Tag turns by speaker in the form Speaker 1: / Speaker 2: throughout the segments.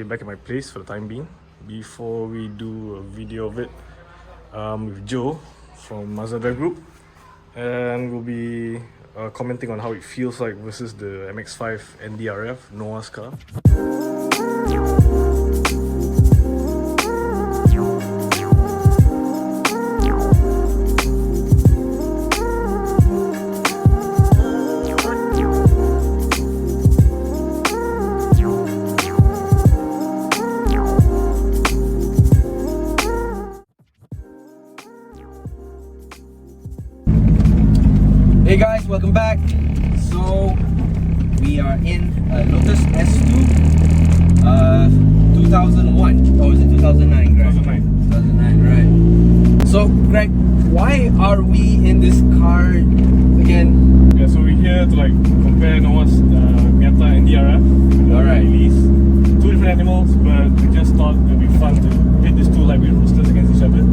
Speaker 1: actually back at my place for the time being. Before we do a video of it with Joe from Mazda Group, and we'll be commenting on how it feels like versus the MX-5 NDRF, Noah's car.
Speaker 2: Hey guys, welcome back. So we are in Lotus S2 2001, or was it 2009, Greg? 2009, right. So Greg, why are we in this car again?
Speaker 1: Yeah, so we're here to compare Noah's Miata NDRF with the Elise. Two different animals, but we just thought it would be fun to pit these two lightweight roadsters against each other.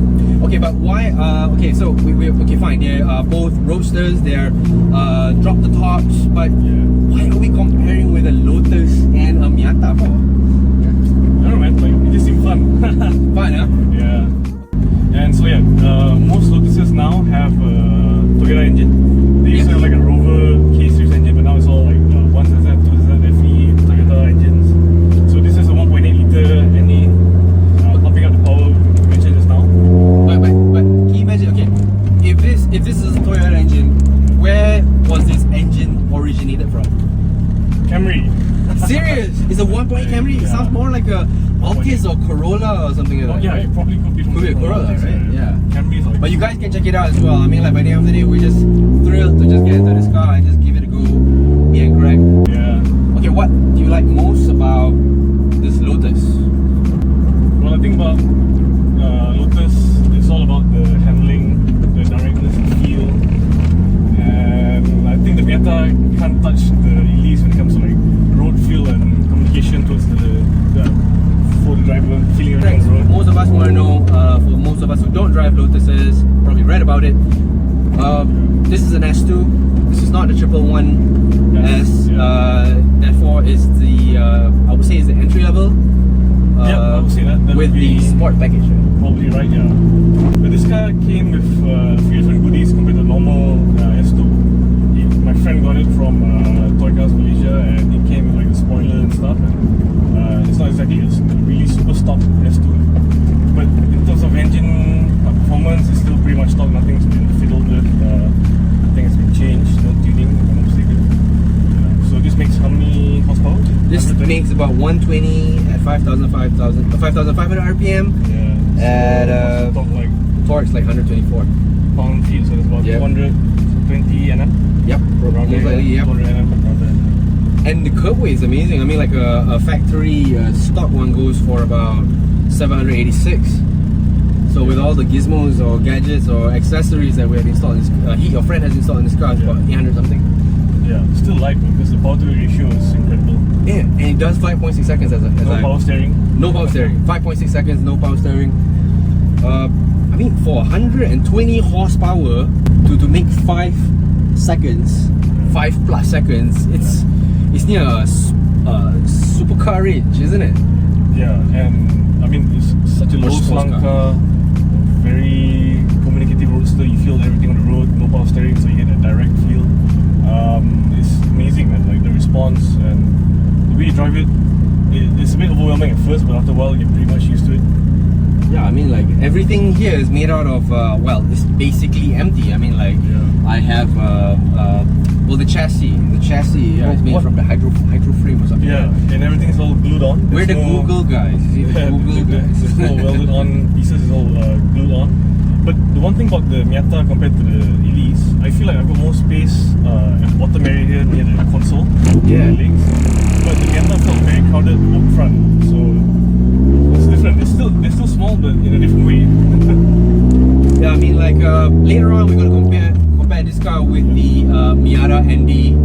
Speaker 2: Okay, but why? Okay, so okay, fine. They are both roadsters. They're drop the tops. But why are we comparing with a Lotus and a Miata for?
Speaker 1: I don't know, man. It just seemed fun.
Speaker 2: Fun, huh?
Speaker 1: Yeah. And so most Lotuses now have a Toyota engine. They used to have a Rover K-series engine, but now it's all 1ZZ, 2ZZ, FE Toyota engines. So this is a 1.8 liter NA, pumping up the power we mentioned just now.
Speaker 2: But can you imagine? Okay, if this is a Toyota engine, where was this engine originated from?
Speaker 1: Camry.
Speaker 2: Serious? It's a 1.8 Camry? It sounds more like a Altis or Corolla or something like that.
Speaker 1: Yeah, it probably could be from
Speaker 2: a Corolla, right? Yeah.
Speaker 1: Camry's
Speaker 2: But you guys can check it out as well. I mean, by the end of the day, we're just thrilled to just get into this car and just give it a go. Me and Greg.
Speaker 1: Yeah.
Speaker 2: Okay, what do you like most about this Lotus?
Speaker 1: Well, I think about Lotus, it's all about the handling, the directness, the feel, and I think the Miata can't touch the Elise when it comes to road feel and communication towards the driver, feeling around the road.
Speaker 2: Most of us want to know, for most of us who don't drive Lotuses, probably read about it. This is an S2. This is not the 111 S. Therefore, it's the I would say it's the entry level.
Speaker 1: Yeah, I would say that
Speaker 2: with the sport package. Right?
Speaker 1: Probably right, yeah. But this car came with a few different goodies compared to the normal S2. My friend got it from Toy Cars Malaysia, and it came with the spoiler and stuff. And it's not exactly a really super stock S2, but in terms of engine performance, it's still pretty much stock. Nothing's been fiddled with. Nothing has been changed. No tuning, if I'm not mistaken. So this makes how many horsepower?
Speaker 2: This makes about 120 at 5,500 RPM.
Speaker 1: Yeah.
Speaker 2: At torque's 124
Speaker 1: pound-feet, so that's about 220 Nm.
Speaker 2: Yep, most likely, yep.
Speaker 1: 200 Nm.
Speaker 2: And the curb weight is amazing. I mean, a factory stock one goes for about 786. So with all the gizmos or gadgets or accessories that we have installed in this, your friend has installed in this car, it's about 800 something.
Speaker 1: Yeah, still light because the power to weight ratio is incredible.
Speaker 2: Yeah, and it does 5.6 seconds as
Speaker 1: no power steering.
Speaker 2: No power steering. 5.6 seconds, no power steering. I mean, for 120 horsepower to make 5 seconds, 5+ seconds, it's near a supercar range, isn't it?
Speaker 1: Yeah, and I mean, it's such a low slung car, very communicative roadster. You feel everything on the road, no power steering, so you get a direct feel. It's amazing, man. The response and the way you drive it, it's a bit overwhelming at first, but after a while, you're pretty much used to it.
Speaker 2: Yeah, I mean, everything here is made out of, well, it's basically empty. I mean, I have, well, the chassis is made from the hydro frame or something.
Speaker 1: Yeah, and everything's all glued on.
Speaker 2: We're the Google guys.
Speaker 1: There's no welded on pieces, it's all glued on. But the one thing about the Miata compared to the Elise, I feel like I've got more space at the bottom area here near the console, the legs. But the Miata felt very crowded up front, so it's different. They're still small, but in a different way.
Speaker 2: Yeah, I mean, later on we're gonna compare this car with the Miata ND.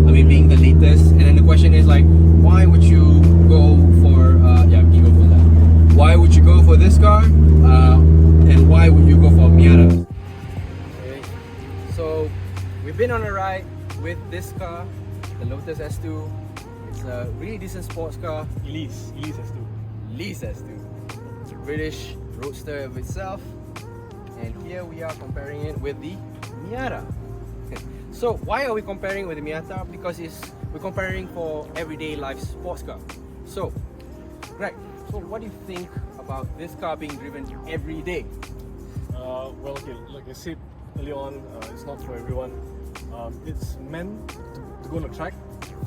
Speaker 2: I mean, being the latest, and then the question is why would you go for Why would you go for this car? And why would you go for Miata? Okay, so we've been on a ride with this car, the Lotus S2. It's a really decent sports car.
Speaker 1: Elise S2.
Speaker 2: Elise S2. British roadster of itself. And here we are comparing it with the Miata. So why are we comparing with the Miata? Because we're comparing for everyday life sports car. So, Greg, so what do you think about this car being driven every day?
Speaker 1: Well, okay, like I said earlier on, it's not for everyone. It's meant to go on a track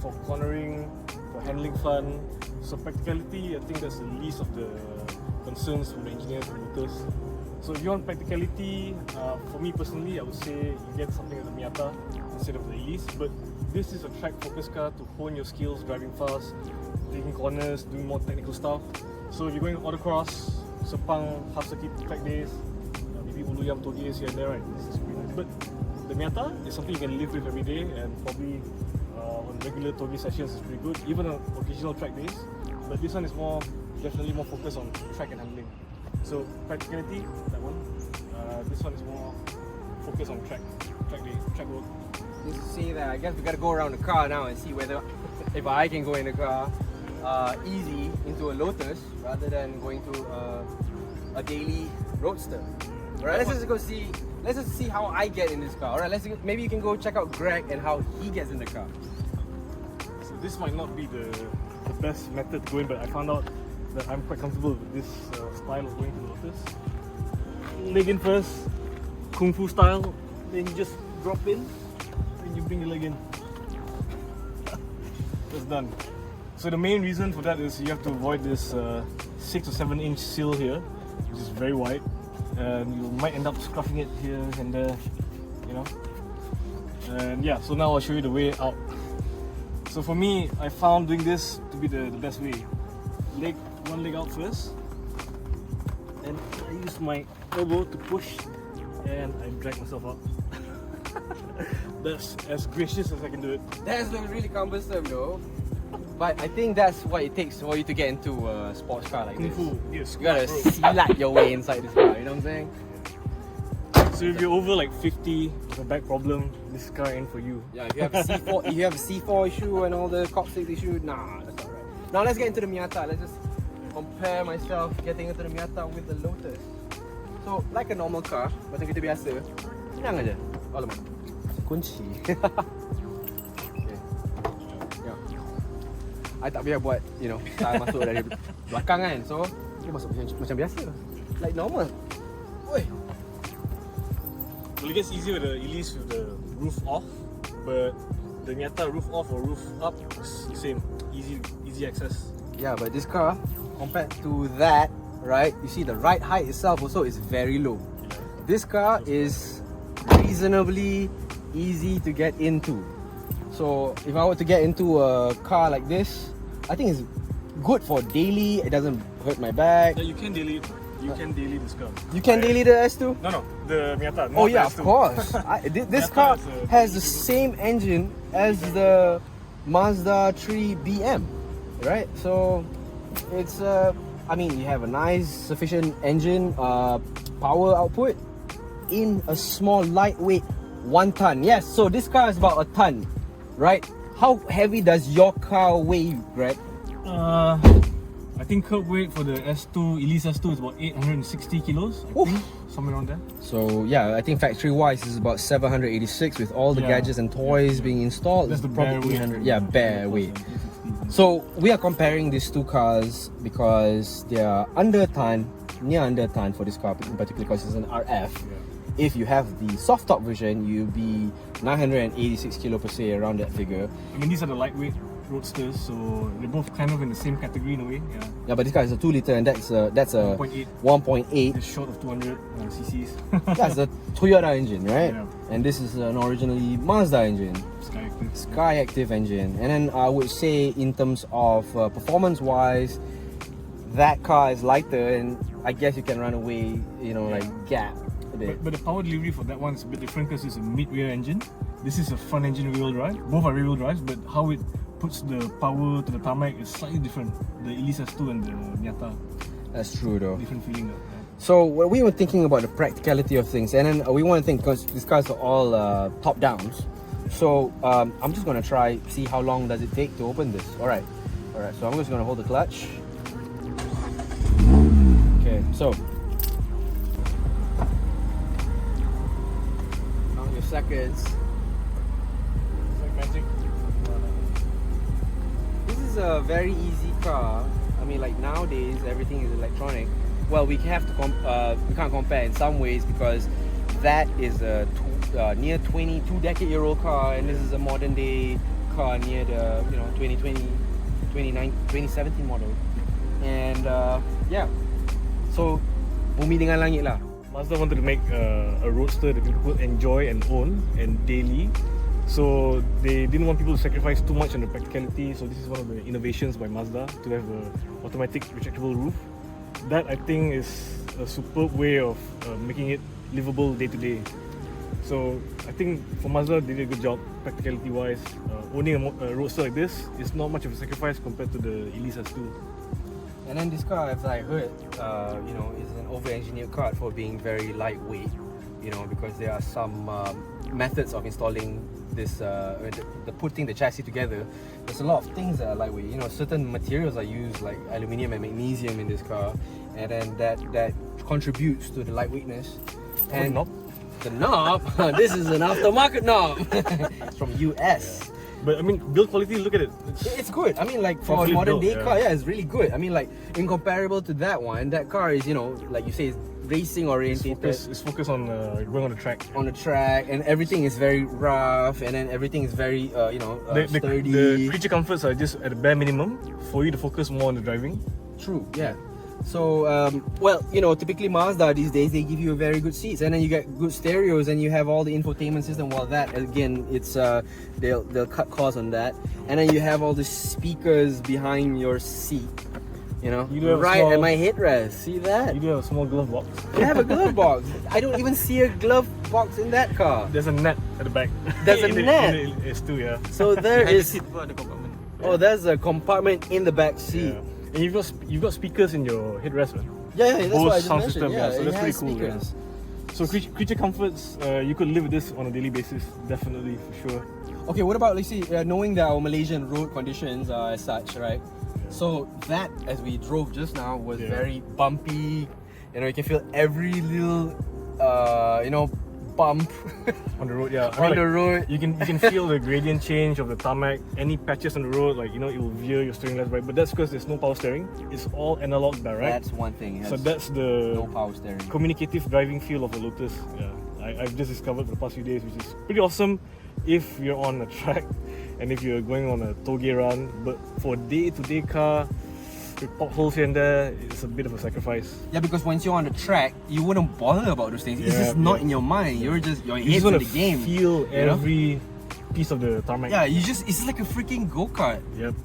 Speaker 1: for cornering, for handling fun. So practicality, I think that's the least of the concerns from the engineers and Lotus. So if you want practicality, for me personally, I would say you get something like the Miata instead of the Elise. But this is a track-focused car to hone your skills, driving fast, taking corners, doing more technical stuff. So if you're going to autocross, Sepang, half-circuit track days, maybe Uluyam, Togies here and there, right? This is pretty nice. But the Miata is something you can live with every day, and probably on regular Togi sessions is pretty good, even on occasional track days. But this one is definitely more focused on track and handling. So practicality, that one. This one is more focused on track road.
Speaker 2: Just to say that I guess we gotta go around the car now and see whether if I can go in the car easy into a Lotus rather than going to a daily roadster. Alright, let's just see how I get in this car. Alright, maybe you can go check out Greg and how he gets in the car.
Speaker 1: So this might not be the best method to go in, but I found out that I'm quite comfortable with this style of going to Lotus. Leg in first, Kung Fu style, then you just drop in and you bring the leg in. That's done. So the main reason for that is you have to avoid this 6 or 7 inch sill here, which is very wide, and you might end up scuffing it here and there, you know. And yeah, so now I'll show you the way out. So for me, I found doing this to be the best way. One leg out first, and I use my elbow to push, and I drag myself out. That's as gracious as I can do it.
Speaker 2: That's really cumbersome though. But I think that's what it takes for you to get into a sports car like this.
Speaker 1: Yes,
Speaker 2: You gotta silat your way inside this car, you know what I'm saying?
Speaker 1: So if you're over like 50 with a back problem, this car ain't for you.
Speaker 2: Yeah, if you have a C4, if you have a C4 issue and all the coccyx issue, nah, that's not right. Now let's get into the Miata. Let's just compare myself getting into the Miata with the Lotus. So, like a normal car, macam kita biasa, senang aja. Alamak, kunci. Okay. Yeah. I tak biar buat, saya masuk dari belakang kan. So, dia masuk macam biasa. Like normal. Oi.
Speaker 1: Well, it gets easier with the Elise with the roof off, but the Miata roof off or roof up is the same. Easy access.
Speaker 2: Yeah, but this car, compared to that, right, you see the ride height itself also is very low. This car is reasonably easy to get into. So if I were to get into a car like this, I think it's good for daily. It doesn't hurt my back.
Speaker 1: Yeah, you can daily this car.
Speaker 2: You can daily the S2?
Speaker 1: No, the Miata.
Speaker 2: Oh yeah,
Speaker 1: of
Speaker 2: course. This car has the same engine as the Mazda 3 BM, right? So it's I mean, you have a nice, sufficient engine, power output in a small, lightweight 1 ton. Yes, so this car is about a ton, right? How heavy does your car weigh, Greg?
Speaker 1: I think curb weight for the S2, Elise S2 is about 860 kilos, I think, somewhere around there.
Speaker 2: So yeah, I think factory-wise is about 786 with all the gadgets and toys being installed.
Speaker 1: That's the
Speaker 2: probably
Speaker 1: bare weight.
Speaker 2: Yeah, bare weight. So we are comparing these two cars because they are under a ton, near under a ton for this car in particular because it's an RF. If you have the soft top version, you'll be 986 kilo per se, around that figure.
Speaker 1: I mean, these are the lightweight roadsters, so they're both kind of in the same category in a way.
Speaker 2: Yeah, but this car is a 2 litre and that's a 1.8.
Speaker 1: It's short of 200 cc's.
Speaker 2: That's a Toyota engine, right?
Speaker 1: Yeah.
Speaker 2: And this is an originally Mazda engine. Sky Active engine. And then I would say in terms of performance wise, that car is lighter and I guess you can run away, like gap a bit.
Speaker 1: But the power delivery for that one is a bit different because it's a mid-rear engine. This is a front engine rear-wheel drive. Both are rear-wheel drives, but how it puts the power to the tarmac is slightly different. The Elise S2 and the Miata.
Speaker 2: That's true though.
Speaker 1: Different feeling though. Yeah.
Speaker 2: So we were thinking about the practicality of things, and then we want to think because these cars are all top downs. So I'm just gonna see how long does it take to open this. All right. So I'm just gonna hold the clutch. So, count your seconds.
Speaker 1: It's like magic.
Speaker 2: This is a very easy car. I mean, like nowadays everything is electronic. Well, we have to we can't compare in some ways because that is a near 22-decade-year-old car, and this is a modern day car near the 2017 model. And yeah, so bumi dengan langit lah.
Speaker 1: Mazda wanted to make a roadster that people could enjoy and own and daily. So they didn't want people to sacrifice too much on the practicality. So this is one of the innovations by Mazda to have an automatic retractable roof. That I think is a superb way of making it livable day to day. So I think for Mazda they did a good job practicality wise. Owning a roadster like this is not much of a sacrifice compared to the Elise S2.
Speaker 2: And then this car, as I heard, is an over-engineered car for being very lightweight. Because there are some methods of installing this, the putting the chassis together. There's a lot of things that are lightweight. Certain materials are used like aluminium and magnesium in this car, and then that contributes to the lightweightness. And the knob, this is an aftermarket knob. It's from US.
Speaker 1: But I mean, build quality, look at it.
Speaker 2: It's good. I mean, like for a modern day car, yeah, it's really good. I mean, like incomparable to that one, that car is, like you say, it's racing orientated.
Speaker 1: It's focused on going on the track.
Speaker 2: On the track, and everything is very rough, and then everything is very, sturdy.
Speaker 1: The creature comforts are just at a bare minimum for you to focus more on the driving.
Speaker 2: True, yeah. So, typically Mazda these days, they give you a very good seats, and then you get good stereos, and you have all the infotainment system. Well, that again, it's they'll cut costs on that, and then you have all the speakers behind your seat. Right at my headrest. See that?
Speaker 1: You do have a small glove box.
Speaker 2: You have a glove box. I don't even see a glove box in that car.
Speaker 1: There's a net at the back.
Speaker 2: There's a net.
Speaker 1: In the S2, yeah.
Speaker 2: So there is. Oh, there's a compartment in the back seat.
Speaker 1: Yeah. And you've got speakers in your headrest, right?
Speaker 2: Yeah, that's what I just
Speaker 1: sound
Speaker 2: mentioned.
Speaker 1: system,
Speaker 2: Yeah,
Speaker 1: so that's pretty cool.
Speaker 2: speakers.
Speaker 1: Yeah. So creature comforts, you could live with this on a daily basis, definitely, for sure.
Speaker 2: Okay, what about, let's see, knowing that our Malaysian road conditions are as such, right? So that, as we drove just now, was very bumpy. You can feel every little, bump
Speaker 1: on the road. Yeah,
Speaker 2: on the road.
Speaker 1: You can feel the gradient change of the tarmac. Any patches on the road, it will veer your steering left, right. But that's because there's no power steering. It's all analog direct.
Speaker 2: That's one thing.
Speaker 1: So that's the
Speaker 2: no power steering.
Speaker 1: Communicative driving feel of a Lotus. Yeah, I've just discovered for the past few days, which is pretty awesome if you're on a track and if you're going on a toge run. But for a day-to-day car, with potholes here and there, it's a bit of a sacrifice.
Speaker 2: Yeah, because once you're on the track, you wouldn't bother about those things. It's just not in your mind. You're just head to the game.
Speaker 1: Feel every piece of the tarmac.
Speaker 2: Yeah, it's just like a freaking go-kart.
Speaker 1: Yep.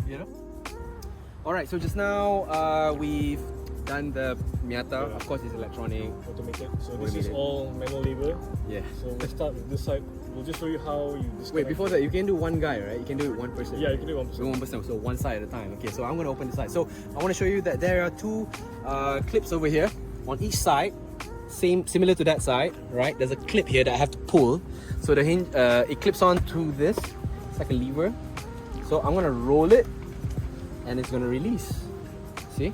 Speaker 2: Alright, so just now we've done the miata. Of course, it's electronic.
Speaker 1: Automated. So this is all manual labor.
Speaker 2: Yeah.
Speaker 1: So we'll start with this side. We'll just show you how you disconnect.
Speaker 2: Wait, before that, you can do one guy, right? You can do it one person.
Speaker 1: Yeah, you can do one person.
Speaker 2: One person, so one side at a time. Okay, so I'm going to open the side. So I want to show you that there are two clips over here on each side, similar to that side, right? There's a clip here that I have to pull. So the hinge, it clips on to this. It's like a lever. So I'm going to roll it, and it's going to release. See?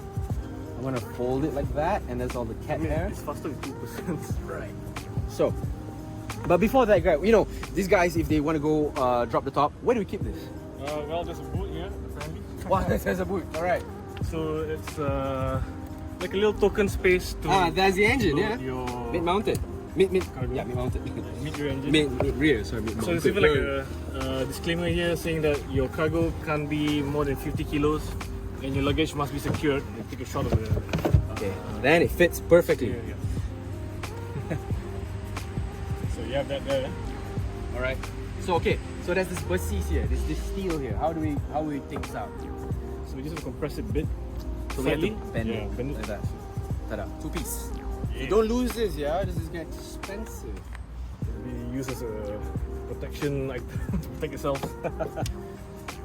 Speaker 2: I'm going to fold it like that, and there's all the cat hair.
Speaker 1: It's faster with 2%.
Speaker 2: Right. So. But before that, guys, these guys, if they want to go drop the top, where do we keep this?
Speaker 1: Well, there's a boot here, apparently.
Speaker 2: Wow, there's a boot. Alright.
Speaker 1: So it's like a little token space to.
Speaker 2: There's the engine, yeah.
Speaker 1: Your
Speaker 2: Mid-mounted. Mid-mounted.
Speaker 1: Meet your engine.
Speaker 2: Mid-rear, sorry, mid-mounted.
Speaker 1: So there's even like a disclaimer here saying that your cargo can't be more than 50 kilos and your luggage must be secured. You take a shot of it.
Speaker 2: Okay, then it fits perfectly.
Speaker 1: Yeah. You have that there.
Speaker 2: Alright. So so there's this buses here, this steel here. How do we take this out?
Speaker 1: So we just have to compress it a bit.
Speaker 2: So we have to
Speaker 1: bend it
Speaker 2: like that. Ta-da. Two piece.
Speaker 1: Yeah.
Speaker 2: So don't lose this, yeah? This is getting expensive.
Speaker 1: It'll be used as a protection item to protect yourself.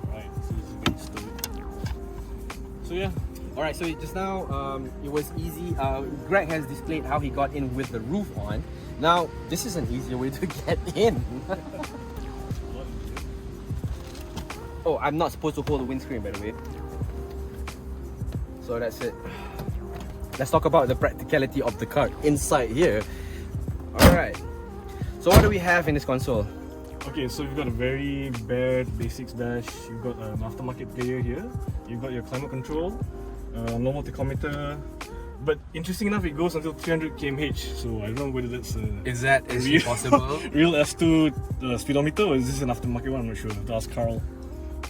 Speaker 1: Right, so this is getting stowed. So yeah.
Speaker 2: Alright, so just now it was easy. Greg has displayed how he got in with the roof on. Now, this is an easier way to get in. Oh, I'm not supposed to hold the windscreen, by the way. So that's it. let's talk about the practicality of the car inside here. Alright, so what do we have in this console?
Speaker 1: Okay, so you've got a very bare basics dash. You've got an aftermarket player here. You've got your climate control, normal tachometer. But interesting enough, it goes until 300 km/h. So I don't know whether that's
Speaker 2: Is that
Speaker 1: real,
Speaker 2: possible?
Speaker 1: real S2 speedometer, or is this an aftermarket one? I'm not sure. To ask Carl.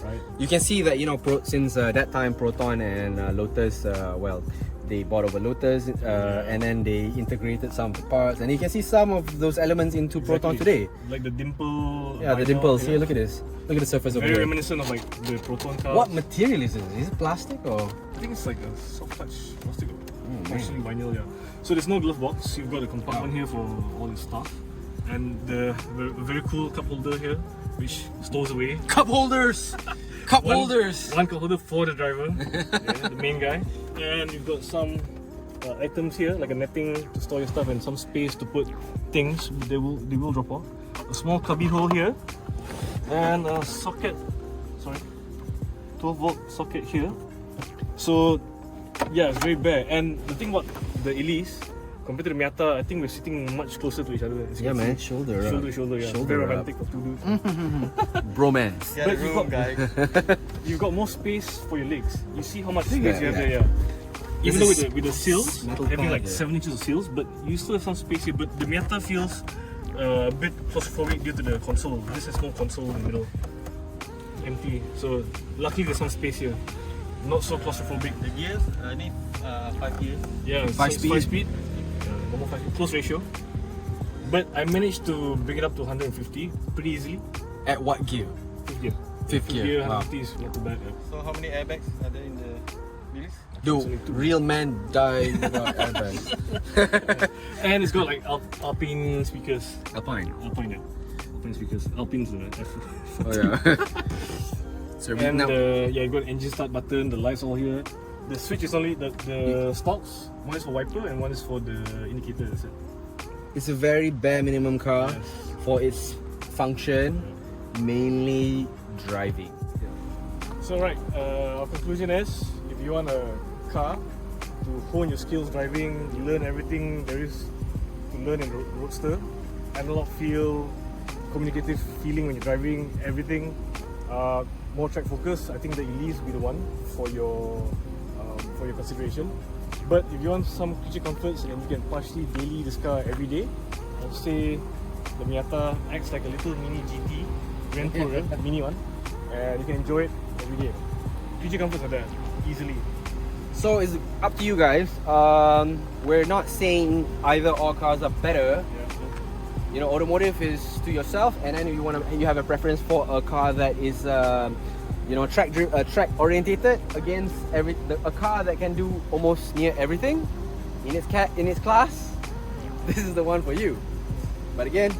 Speaker 1: Right.
Speaker 2: You can see that, you know, since that time Proton and Lotus, well, they bought over Lotus and then they integrated some of the parts, and you can see some of those elements into Proton today.
Speaker 1: Like the dimple.
Speaker 2: Yeah, the dimples. Here, look at this. Look at the surface of
Speaker 1: Very
Speaker 2: here.
Speaker 1: reminiscent of like the Proton car.
Speaker 2: What material is this? Is it plastic or?
Speaker 1: I think it's like a soft touch plastic. Actually vinyl, yeah. So there's no glove box. You've got a compartment here for all your stuff, and the very cool cup holder here, which stores away.
Speaker 2: Cup holders! Cup holders!
Speaker 1: One cup holder for the driver, yeah, the main guy. And you've got some items here, like a netting to store your stuff and some space to put things. They will drop off. A small cubby hole here, and a socket. Sorry, 12-volt socket here. So yeah, it's very bare. And the thing about the Elise compared to the Miata, I think we're sitting much closer to each other.
Speaker 2: Yeah, man, shoulder
Speaker 1: to shoulder, yeah.
Speaker 2: Shoulder
Speaker 1: very
Speaker 2: up.
Speaker 1: romantic for two dudes.
Speaker 2: Bromance.
Speaker 3: Yeah, the room, guys.
Speaker 1: You've got more space for your legs. You see how much
Speaker 2: Look
Speaker 1: space
Speaker 2: at
Speaker 1: you have
Speaker 2: that.
Speaker 1: there, yeah. Even though
Speaker 2: This
Speaker 1: with the seals,
Speaker 2: metal
Speaker 1: having
Speaker 2: pad,
Speaker 1: like
Speaker 2: yeah.
Speaker 1: 7 inches of seals, but you still have some space here. But the Miata feels a bit claustrophobic due to the console. This has no console in the middle. Empty. So luckily there's some space here. Not so claustrophobic.
Speaker 3: The gears need 5 gears.
Speaker 1: Yeah,
Speaker 2: 5 speed.
Speaker 1: 5 speed. Normal 5 speed. Close ratio. But I managed to bring it up to 150 pretty easily.
Speaker 2: At what gear?
Speaker 1: 5th gear.
Speaker 2: Fifth gear.
Speaker 1: Gear
Speaker 2: Wow.
Speaker 1: 150 is not too bad.
Speaker 3: So how many airbags are there in the wheels?
Speaker 2: Dude, real man die without airbags.
Speaker 1: And it's got like Alpine speakers.
Speaker 2: Alpine.
Speaker 1: Alpine, yeah. Alpine speakers. Alpine's the F.
Speaker 2: Oh yeah. So
Speaker 1: And
Speaker 2: now,
Speaker 1: yeah, you got an engine start button, the lights all here. The switch is only the stocks. One is for wiper and one is for the indicator. That's it.
Speaker 2: it's a very bare minimum car
Speaker 1: Yes.
Speaker 2: for its function, mainly driving.
Speaker 1: So right, our conclusion is, if you want a car to hone your skills driving, learn everything there is to learn in roadster, analog feel, communicative feeling when you're driving, everything, more track focus, I think the Elise will be the one for your consideration. But if you want some creature comforts and you can partially daily this car every day, I'd say the Miata acts like a little mini GT, Grand Tourer, mini one, and you can enjoy it every day. Creature comforts are there easily.
Speaker 2: So it's up to you guys. We're not saying either or cars are better.
Speaker 1: Yeah.
Speaker 2: You know, automotive is to yourself, and then if you have a preference for a car that is you know, track orientated against a car that can do almost near everything in its class. This is the one for you. But again,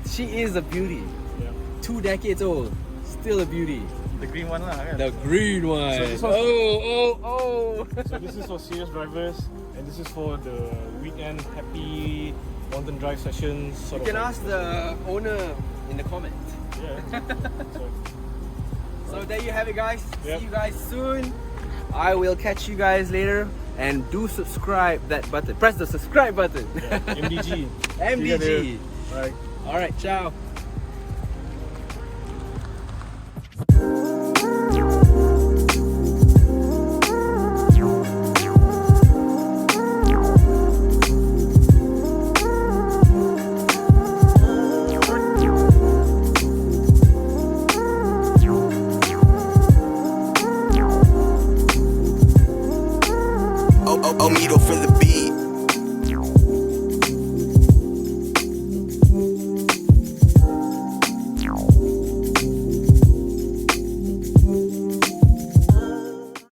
Speaker 2: she is a beauty.
Speaker 1: Yeah.
Speaker 2: 2 decades old, still a beauty.
Speaker 3: The green one lah, kan?
Speaker 2: The green one.
Speaker 1: So this one's-
Speaker 2: Oh.
Speaker 1: So this is for serious drivers, and this is for the weekend happy mountain drive sessions. Sort
Speaker 2: You can
Speaker 1: of
Speaker 2: ask the owner in the comment.
Speaker 1: Yeah.
Speaker 2: So there you have it, guys.
Speaker 1: Yep.
Speaker 2: See you guys soon. I will catch you guys later, and do subscribe that button. Press the subscribe button.
Speaker 1: Yeah. MDG.
Speaker 2: MDG.
Speaker 1: Alright.
Speaker 2: All right, ciao.